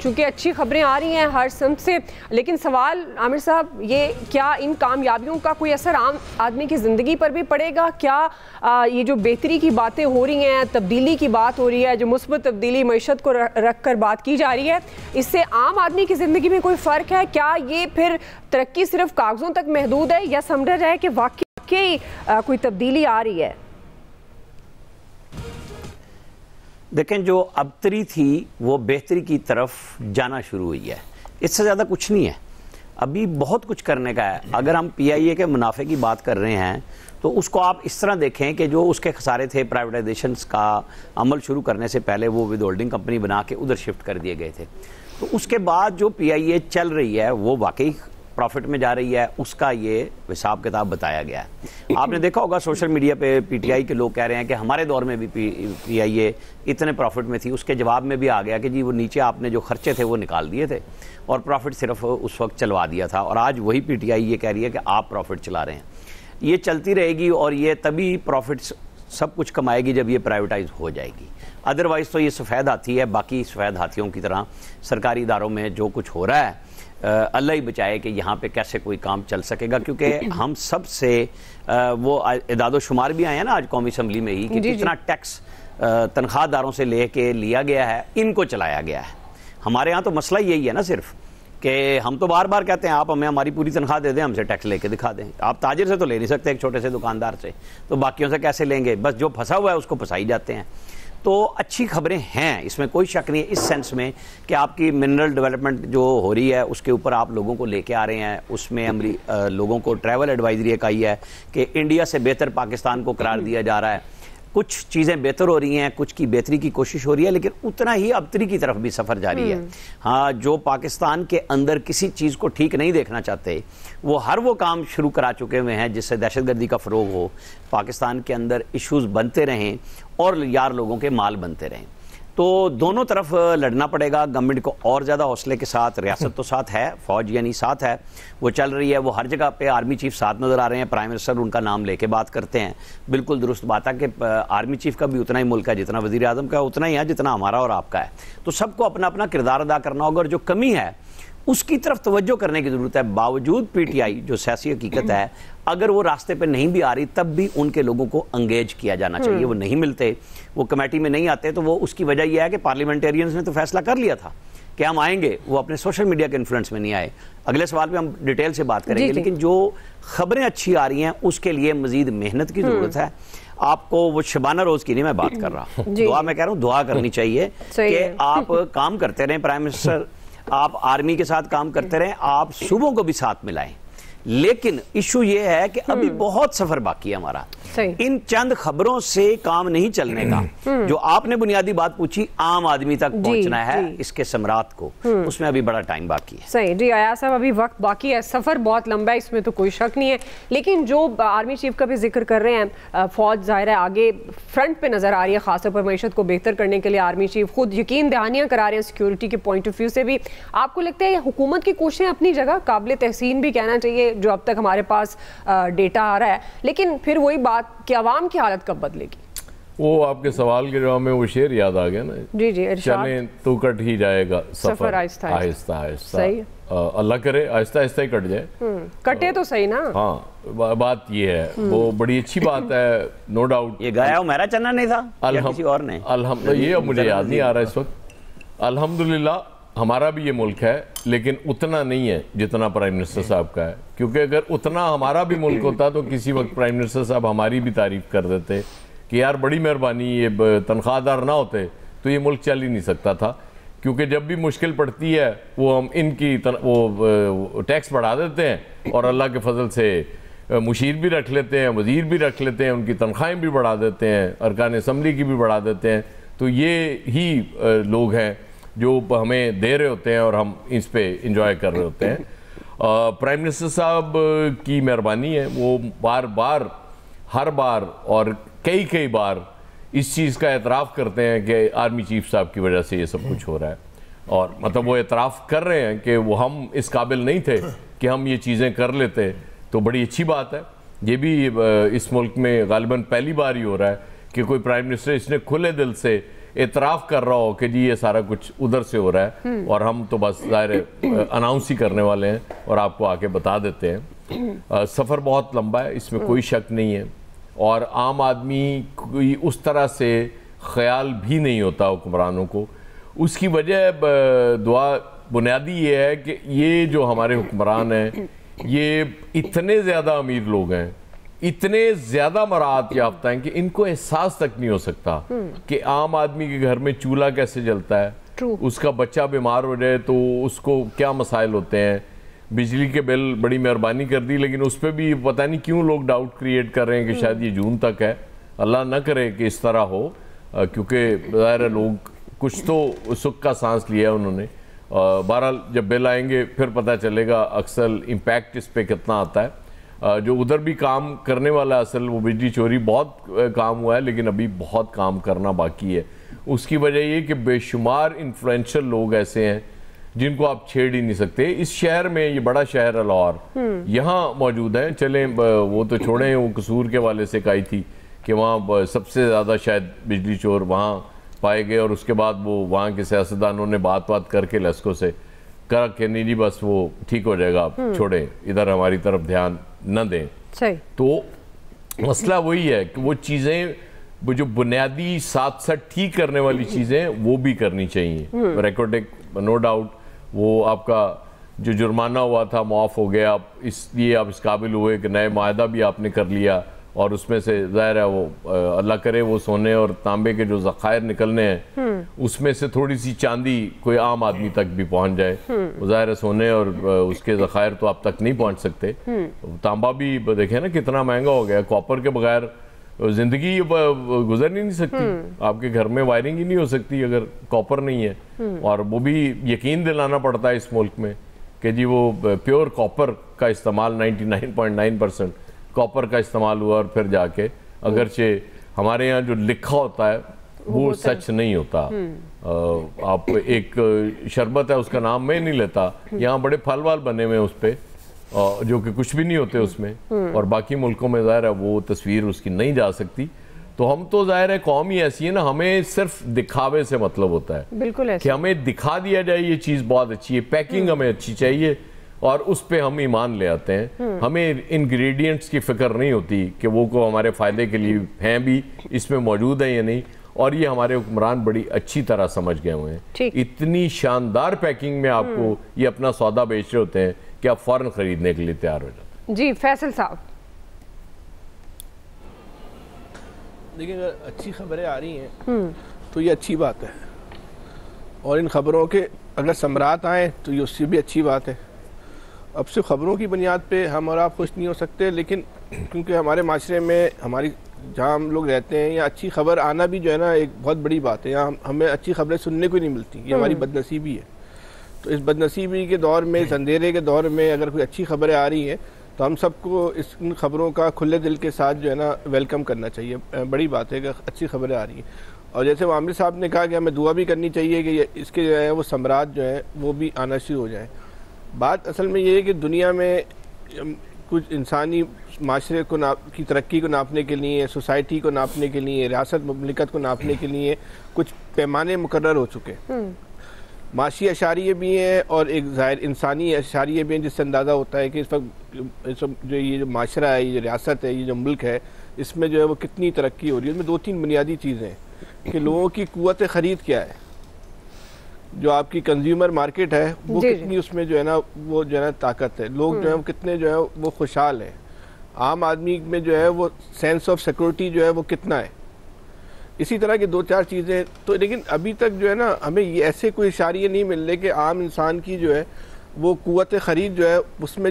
चूँकि अच्छी खबरें आ रही हैं हर समत से, लेकिन सवाल आमिर साहब ये, क्या इन कामयाबियों का कोई असर आम आदमी की ज़िंदगी पर भी पड़ेगा? क्या ये जो बेहतरी की बातें हो रही हैं, तब्दीली की बात हो रही है, जो मुस्बत तब्दीली मईशत को रख कर बात की जा रही है, इससे आम आदमी की ज़िंदगी में कोई फ़र्क है? क्या ये फिर तरक्की सिर्फ कागज़ों तक महदूद है या समझा जाए कि वाकई कोई तब्दीली आ रही है? देखें, जो अबतरी थी वो बेहतरी की तरफ जाना शुरू हुई है, इससे ज़्यादा कुछ नहीं है। अभी बहुत कुछ करने का है। अगर हम PIA के मुनाफे की बात कर रहे हैं तो उसको आप इस तरह देखें कि जो उसके खसारे थे प्राइवेटाइजेशन का अमल शुरू करने से पहले वो विद होल्डिंग कंपनी बना के उधर शिफ्ट कर दिए गए थे। तो उसके बाद जो PIA चल रही है वो वाकई प्रॉफिट में जा रही है, उसका ये हिसाब किताब बताया गया है। आपने देखा होगा सोशल मीडिया पे PTI के लोग कह रहे हैं कि हमारे दौर में भी PIA इतने प्रॉफिट में थी। उसके जवाब में भी आ गया कि जी वो नीचे आपने जो खर्चे थे वो निकाल दिए थे और प्रॉफिट सिर्फ उस वक्त चलवा दिया था, और आज वही PTI ये कह रही है कि आप प्रॉफिट चला रहे हैं। ये चलती रहेगी और ये तभी प्रॉफिट सब कुछ कमाएगी जब ये प्राइवेटाइज हो जाएगी। अदरवाइज़ तो ये सफ़ेद हाथी है, बाकी सफ़ेद हाथियों की तरह सरकारी इदारों में जो कुछ हो रहा है अल्लाह ही बचाए कि यहाँ पे कैसे कोई काम चल सकेगा। क्योंकि हम सब से वो इदादो शुमार भी आए हैं ना आज कौमी असम्बली में ही कि कितना टैक्स तनख्वाहदारों से लेके लिया गया है, इनको चलाया गया है। हमारे यहाँ तो मसला यही है ना सिर्फ कि हम तो बार बार कहते हैं आप हमें हमारी पूरी तनख्वाह दे दें, हमसे टैक्स लेके दिखा दें। आप ताजिर से तो ले नहीं सकते, एक छोटे से दुकानदार से, तो बाकियों से कैसे लेंगे? बस जो फंसा हुआ है उसको फंसाई जाते हैं। तो अच्छी खबरें हैं, इसमें कोई शक नहीं है, इस सेंस में कि आपकी मिनरल डेवलपमेंट जो हो रही है उसके ऊपर आप लोगों को लेके आ रहे हैं। उसमें लोगों को ट्रैवल एडवाइजरी एक आई है कि इंडिया से बेहतर पाकिस्तान को करार दिया जा रहा है। कुछ चीज़ें बेहतर हो रही हैं, कुछ की बेहतरी की कोशिश हो रही है, लेकिन उतना ही अबतरी की तरफ भी सफ़र जारी है। हाँ, जो पाकिस्तान के अंदर किसी चीज़ को ठीक नहीं देखना चाहते वो हर वो काम शुरू करा चुके हुए हैं जिससे दहशतगर्दी का फ़रोग हो, पाकिस्तान के अंदर इश्यूज़ बनते रहें और यार लोगों के माल बनते रहें। तो दोनों तरफ लड़ना पड़ेगा गवर्नमेंट को और ज़्यादा हौसले के साथ। रियासत तो साथ है, फौज यानी साथ है, वो चल रही है, वो हर जगह पे आर्मी चीफ साथ नज़र आ रहे हैं, प्राइम मिनिस्टर उनका नाम लेके बात करते हैं। बिल्कुल दुरुस्त बात है कि आर्मी चीफ का भी उतना ही मुल्क है जितना वज़ीर आज़म का, उतना ही है जितना हमारा और आपका है। तो सबको अपना अपना किरदार अदा करना होगा और जो कमी है उसकी तरफ तवज्जो करने की ज़रूरत है। बावजूद PTI जो सियासी हकीकत है, अगर वो रास्ते पे नहीं भी आ रही तब भी उनके लोगों को एंगेज किया जाना चाहिए। वो नहीं मिलते, वो कमेटी में नहीं आते, तो वो उसकी वजह यह है कि पार्लियामेंटेरियंस ने तो फैसला कर लिया था कि हम आएंगे, वो अपने सोशल मीडिया के इन्फ्लुएंस में नहीं आए। अगले सवाल पे हम डिटेल से बात करेंगे, लेकिन जो खबरें अच्छी आ रही हैं उसके लिए मजीद मेहनत की ज़रूरत है। आपको वो शबाना रोज़ की नहीं मैं बात कर रहा हूँ, दुआ मैं कह रहा हूँ, दुआ करनी चाहिए कि आप काम करते रहें, प्राइम मिनिस्टर आप आर्मी के साथ काम करते रहें, आप सूबों को भी साथ मिलाएं। लेकिन इशू ये है कि अभी बहुत सफर बाकी है हमारा। इन चंद खबरों से काम नहीं चलने का। जो आपने बुनियादी बात पूछी, आम आदमी तक पहुंचना है, इसके सम्राट को, उसमें अभी बड़ा टाइम बाकी है। सही जी आया साहब, अभी वक्त बाकी है, सफर बहुत लंबा है, इसमें तो कोई शक नहीं है। लेकिन जो आर्मी चीफ का भी जिक्र कर रहे हैं, फौज जाहिर है आगे फ्रंट पे नजर आ रही है, खासतौर पर मईशत को बेहतर करने के लिए आर्मी चीफ खुद यकीन दहानियां करा रहे हैं सिक्योरिटी के पॉइंट ऑफ व्यू से भी। आपको लगता है हुकूमत की कोशिशें अपनी जगह काबिल तहसीन भी कहना चाहिए जो अब तक हमारे पास डेटा आ रहा है, लेकिन फिर वही बात कि अवाम की हालत कब बदलेगी? वो आपके सवाल के जवाब में वो शेर याद आ गया ना, जी जी, चलें तो कट ही जाएगा सफर आहिस्ता आहिस्ता। सही, अल्लाह करे आहिस्ता आहिस्ता ही कट जाए, कटे तो सही ना। हाँ, बात ये है, वो बड़ी अच्छी बात है, नो डाउट। ये गाया मेरा चन्ना नहीं था या किसी और ने? ये अब मुझे याद नहीं आ रहा इस वक्त। अल्हम्दुलिल्लाह हमारा भी ये मुल्क है, लेकिन उतना नहीं है जितना प्राइम मिनिस्टर साहब का है, क्योंकि अगर उतना हमारा भी मुल्क होता तो किसी वक्त प्राइम मिनिस्टर साहब हमारी भी तारीफ कर देते कि यार बड़ी मेहरबानी, ये तनख्वाहदार ना होते तो ये मुल्क चल ही नहीं सकता था। क्योंकि जब भी मुश्किल पड़ती है वो हम इनकी वो टैक्स बढ़ा देते हैं और अल्लाह के फजल से मुशीर भी रख लेते हैं, वज़ीर भी रख लेते हैं, उनकी तनख्वाहें भी बढ़ा देते हैं, अरकान असम्बली की भी बढ़ा देते हैं। तो ये ही लोग हैं जो हमें दे रहे होते हैं और हम इस पे इंजॉय कर रहे होते हैं। प्राइम मिनिस्टर साहब की मेहरबानी है, वो बार बार हर बार और कई बार इस चीज़ का एतराफ़ करते हैं कि आर्मी चीफ साहब की वजह से ये सब कुछ हो रहा है, और मतलब वो एतराफ़ कर रहे हैं कि वो हम इस काबिल नहीं थे कि हम ये चीज़ें कर लेते। तो बड़ी अच्छी बात है। ये भी इस मुल्क में गालिबन पहली बार ही हो रहा है कि कोई प्राइम मिनिस्टर इसने खुले दिल से एतराफ़ कर रहा हो कि जी ये सारा कुछ उधर से हो रहा है और हम तो बस ज़ाहिर अनाउंस ही करने वाले हैं और आपको आके बता देते हैं। सफ़र बहुत लंबा है, इसमें कोई शक नहीं है, और आम आदमी कोई उस तरह से ख्याल भी नहीं होता हुक्मरानों को। उसकी वजह दुआ बुनियादी ये है कि ये जो हमारे हुक्मरान हैं ये इतने ज़्यादा अमीर लोग हैं, इतने ज़्यादा मराहत याफ्ता हैं कि इनको एहसास तक नहीं हो सकता कि आम आदमी के घर में चूल्हा कैसे जलता है, उसका बच्चा बीमार हो जाए तो उसको क्या मसाइल होते हैं। बिजली के बिल बड़ी मेहरबानी कर दी, लेकिन उस पर भी पता नहीं क्यों लोग डाउट क्रिएट कर रहे हैं कि शायद ये जून तक है। अल्लाह न करे कि इस तरह हो, क्योंकि ज़ाहिर लोग कुछ तो सुख का सांस लिया उन्होंने। बहरहाल जब बिल आएंगे फिर पता चलेगा अक्सर इम्पैक्ट इस पर कितना आता है। जो उधर भी काम करने वाला असल वो बिजली चोरी बहुत काम हुआ है, लेकिन अभी बहुत काम करना बाकी है। उसकी वजह ये कि बेशुमार इन्फ्लुएंशियल लोग ऐसे हैं जिनको आप छेड़ ही नहीं सकते। इस शहर में, ये बड़ा शहर है लाहौर, यहाँ मौजूद हैं। चलें वो तो छोड़ें, वो कसूर के वाले से कही थी कि वहाँ सबसे ज़्यादा शायद बिजली चोर वहाँ पाए गए, और उसके बाद वो वहाँ के सियासतदानों ने बात करके लस्को से कहा कि नहीं जी बस वो ठीक हो जाएगा, आप छोड़ें, इधर हमारी तरफ ध्यान न दें। सही। तो मसला वही है कि वो चीज़ें, वो जो बुनियादी साथ साथ ठीक करने वाली चीज़ें वो भी करनी चाहिए। रेकोटेक नो डाउट वो आपका जो जुर्माना हुआ था मुआफ़ हो गया, आप इसलिए आप इस काबिल हुए कि नए माहदा भी आपने कर लिया, और उसमें से ज़ाहिर है वो अल्लाह करे वो सोने और तांबे के जो ज़खायर निकलने हैं उसमें से थोड़ी सी चांदी कोई आम आदमी तक भी पहुंच जाए। ज़ाहिर है सोने और उसके ज़खायर तो आप तक नहीं पहुंच सकते। तांबा भी देखें ना कितना महंगा हो गया, कॉपर के बगैर ज़िंदगी गुजर नहीं सकती, आपके घर में वायरिंग ही नहीं हो सकती अगर कॉपर नहीं है। और वो भी यकीन दिलाना पड़ता है इस मुल्क में कि जी वो प्योर कॉपर का इस्तेमाल 99.9% कॉपर का इस्तेमाल हुआ, और फिर जाके अगरचे हमारे यहाँ जो लिखा होता है वो सच नहीं होता। आप एक शरबत है उसका नाम मैं नहीं लेता, यहाँ बड़े फल वाल बने हुए उस पर जो कि कुछ भी नहीं होते उसमें, और बाकी मुल्कों में ज़ाहिर है वो तस्वीर उसकी नहीं जा सकती। तो हम तो ज़ाहिर है कौम ही ऐसी है ना, हमें सिर्फ दिखावे से मतलब होता है, बिल्कुल ऐसे कि हमें दिखा दिया जाए ये चीज़ बहुत अच्छी है, पैकिंग हमें अच्छी चाहिए और उस पे हम ईमान ले आते हैं। हमें इंग्रेडिएंट्स की फिक्र नहीं होती कि वो को हमारे फ़ायदे के लिए हैं भी, इसमें मौजूद है या नहीं, और ये हमारे हुक्मरान बड़ी अच्छी तरह समझ गए हुए हैं। इतनी शानदार पैकिंग में आपको ये अपना सौदा बेच रहे होते हैं कि आप फ़ौरन ख़रीदने के लिए तैयार हो जाते हैं। जी फैसल साहब, देखिए अगर अच्छी खबरें आ रही हैं तो ये अच्छी बात है, और इन खबरों के अगर समरात आए तो ये उससे भी अच्छी बात है। अब सिर्फ खबरों की बुनियाद पे हम और आप खुश नहीं हो सकते, लेकिन क्योंकि हमारे माशरे में हमारी जहाँ हम लोग रहते हैं, या अच्छी खबर आना भी जो है ना एक बहुत बड़ी बात है। यहाँ हमें अच्छी खबरें सुनने को नहीं मिलती, ये हमारी बदनसीबी है। तो इस बदनसीबी के दौर में, इस अंधेरे के दौर में अगर कोई अच्छी खबरें आ रही हैं तो हम सबको इस खबरों का खुले दिल के साथ जो है ना वेलकम करना चाहिए। बड़ी बात है कि अच्छी खबरें आ रही हैं, और जैसे वो आमिर साहब ने कहा कि हमें दुआ भी करनी चाहिए कि इसके जो है वो समरात जो है वो भी आना शुरू हो जाए। बात असल में ये है कि दुनिया में कुछ इंसानी माशरे को की तरक्की को नापने के लिए, सोसाइटी को नापने के लिए, रियासत ममलिकत को नापने के लिए कुछ पैमाने मुकर्रर हो चुके हैं। माशी अशारिये भी हैं और एक ज़ाहिर इंसानी अशारिये भी हैं, जिससे अंदाज़ा होता है कि इस वक्त जो ये जो माशरा है, ये जो रियासत है, ये जो मुल्क है, इसमें जो है वो कितनी तरक्की हो रही है। इसमें दो तीन बुनियादी चीज़ें हैं कि लोगों की क़ुव्वत ख़रीद क्या है, जो आपकी कंज्यूमर मार्केट है वो कितनी उसमें जो है ना वो जो है ना ताकत है, लोग जो है वो कितने जो है वो खुशहाल हैं, आम आदमी में जो है वो सेंस ऑफ सिक्योरिटी जो है वो कितना है। इसी तरह की दो चार चीज़ें तो, लेकिन अभी तक जो है ना हमें ये ऐसे कोई इशारे नहीं मिल रहे कि आम इंसान की जो है वो क़ुव्वत ख़रीद जो है उसमें